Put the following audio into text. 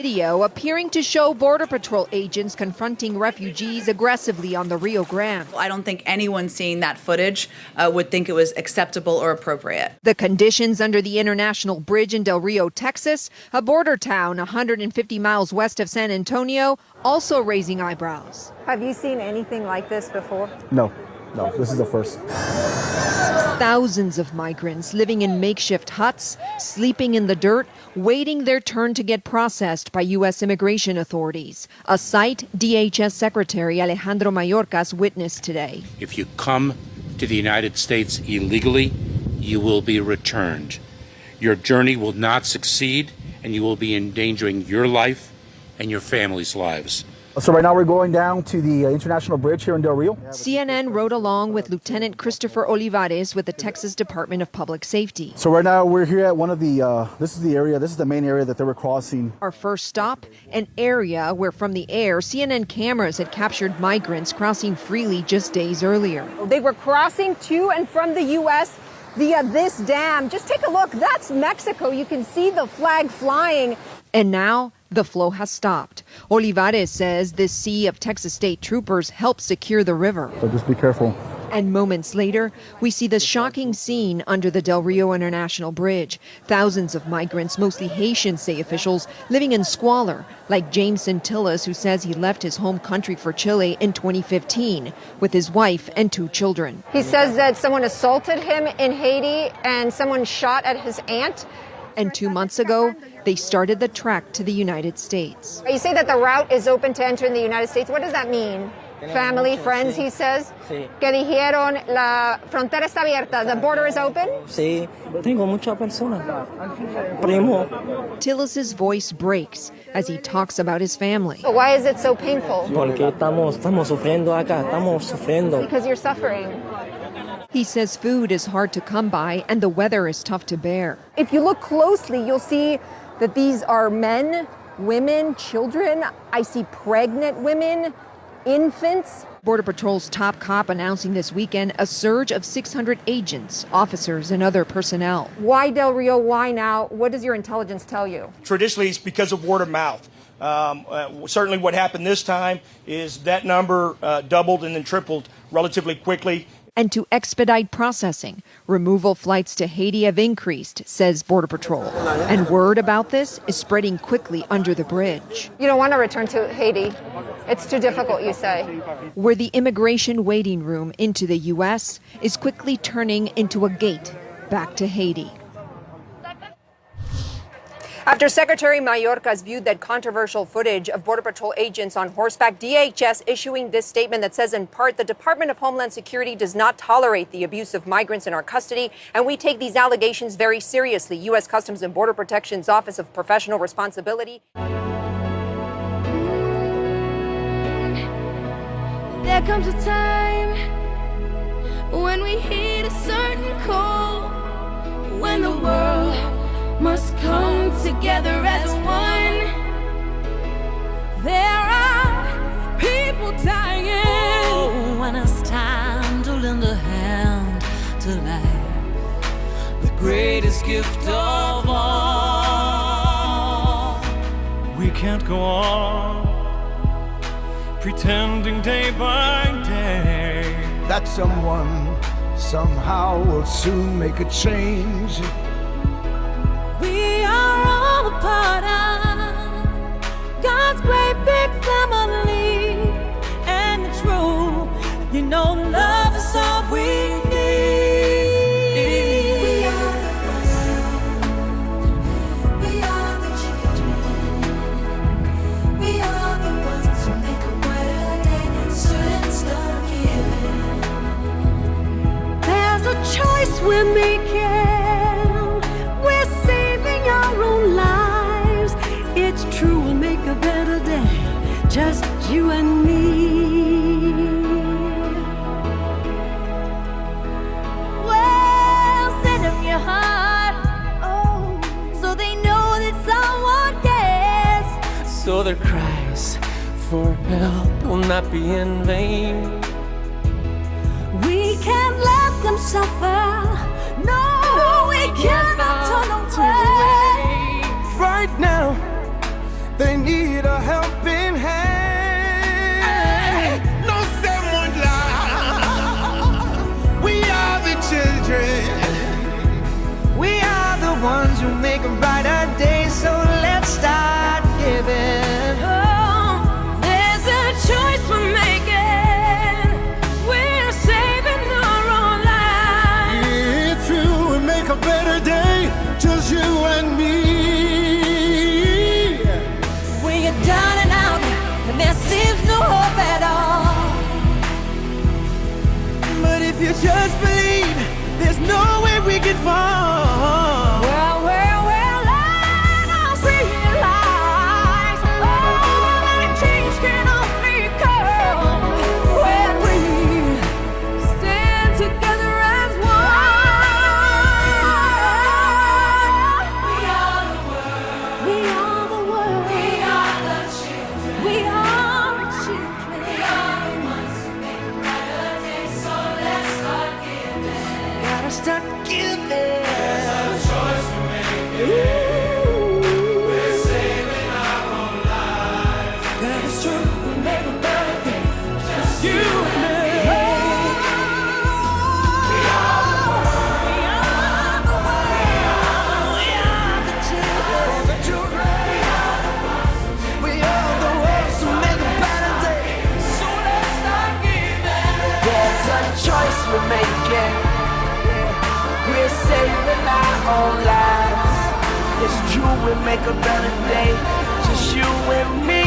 Video appearing to show Border Patrol agents confronting refugees aggressively on the Rio Grande. I don't think anyone seeing that footage would think it was acceptable or appropriate. The conditions under the International Bridge in Del Rio, Texas, a border town 150 miles west of San Antonio, also raising eyebrows. Have you seen anything like this before? No, this is the first. Thousands of migrants living in makeshift huts, sleeping in the dirt, waiting their turn to get processed by U.S. immigration authorities, a sight DHS Secretary Alejandro Mayorkas witnessed today. If you come to the United States illegally, you will be returned. Your journey will not succeed, and you will be endangering your life and your family's lives. So right now we're going down to the International Bridge here in Del Rio. CNN rode along with Lieutenant Christopher Olivares with the Texas Department of Public Safety. So right now we're here at one of the, this is the main area that they were crossing. Our first stop, an area where from the air, CNN cameras had captured migrants crossing freely just days earlier. They were crossing to and from the U.S. via this dam. Just take a look. That's Mexico. You can see the flag flying. And now the flow has stopped. Olivares says this sea of Texas state troopers helped secure the river. So just be careful. And moments later, we see the shocking scene under the Del Rio International Bridge. Thousands of migrants, mostly Haitian, say officials, living in squalor, like James Centillas, who says he left his home country for Chile in 2015 with his wife and 2 children. He says that someone assaulted him in Haiti and someone shot at his aunt. And 2 months ago, they started the trek to the United States. You say that the route is open to enter in the United States. What does that mean? Family, friends, he says. Que dijeron la frontera está abierta. The border is open. Sí, tengo muchas personas. Primo. Tillis's voice breaks as he talks about his family. So why is it so painful? Porque estamos sufriendo acá, estamos sufriendo. Because you're suffering. He says food is hard to come by and the weather is tough to bear. If you look closely, you'll see that these are men, women, children. I see pregnant women, infants. Border Patrol's top cop announcing this weekend a surge of 600 agents, officers, and other personnel. Why Del Rio? Why now? What does your intelligence tell you? Traditionally, it's because of word of mouth. Certainly what happened this time is that number doubled and then tripled relatively quickly. And to expedite processing, removal flights to Haiti have increased, says Border Patrol. And word about this is spreading quickly under the bridge. You don't want to return to Haiti. It's too difficult, you say. Where the immigration waiting room into the U.S. is quickly turning into a gate back to Haiti. After Secretary Mayorkas viewed that controversial footage of Border Patrol agents on horseback, DHS issuing this statement that says, in part, the Department of Homeland Security does not tolerate the abuse of migrants in our custody, and we take these allegations very seriously. U.S. Customs and Border Protection's Office of Professional Responsibility. There comes a time when we hit a certain call, when the world must come together as one. There are people dying. Oh, when it's time to lend a hand to life, the greatest gift of all. We can't go on pretending day by day that someone somehow will soon make a change. We are all a part of God's great big family, and it's true, you know, love is all we need. We are the ones, we are the children, we are the ones who make a brighter day, so let's start giving. There's a choice we're making. It's true, we'll make a better day, just you and me. Well, send them your heart, oh, so they know that someone cares. So their cries for help will not be in vain. We can't let them suffer. No, we cannot turn away. Right now, They need a helping hand. No someone love. We are the children. We are the ones who make a brighter day. So let's start giving. Oh, there's a choice we're making. We're saving our own lives. It's true, we make a better day, just you and me. When you're down and out and there seems no hope at all. But if you just believe, there's no way we can fall. Well, let us realize, oh, that change can only come when we stand together as one. We are the world. We are the world. We are the children. We are the children. We are the ones who make a brighter day. So let's start giving. Gotta start giving. Choice we're making. We're saving our own lives. It's true, we make a better day. Just you and me.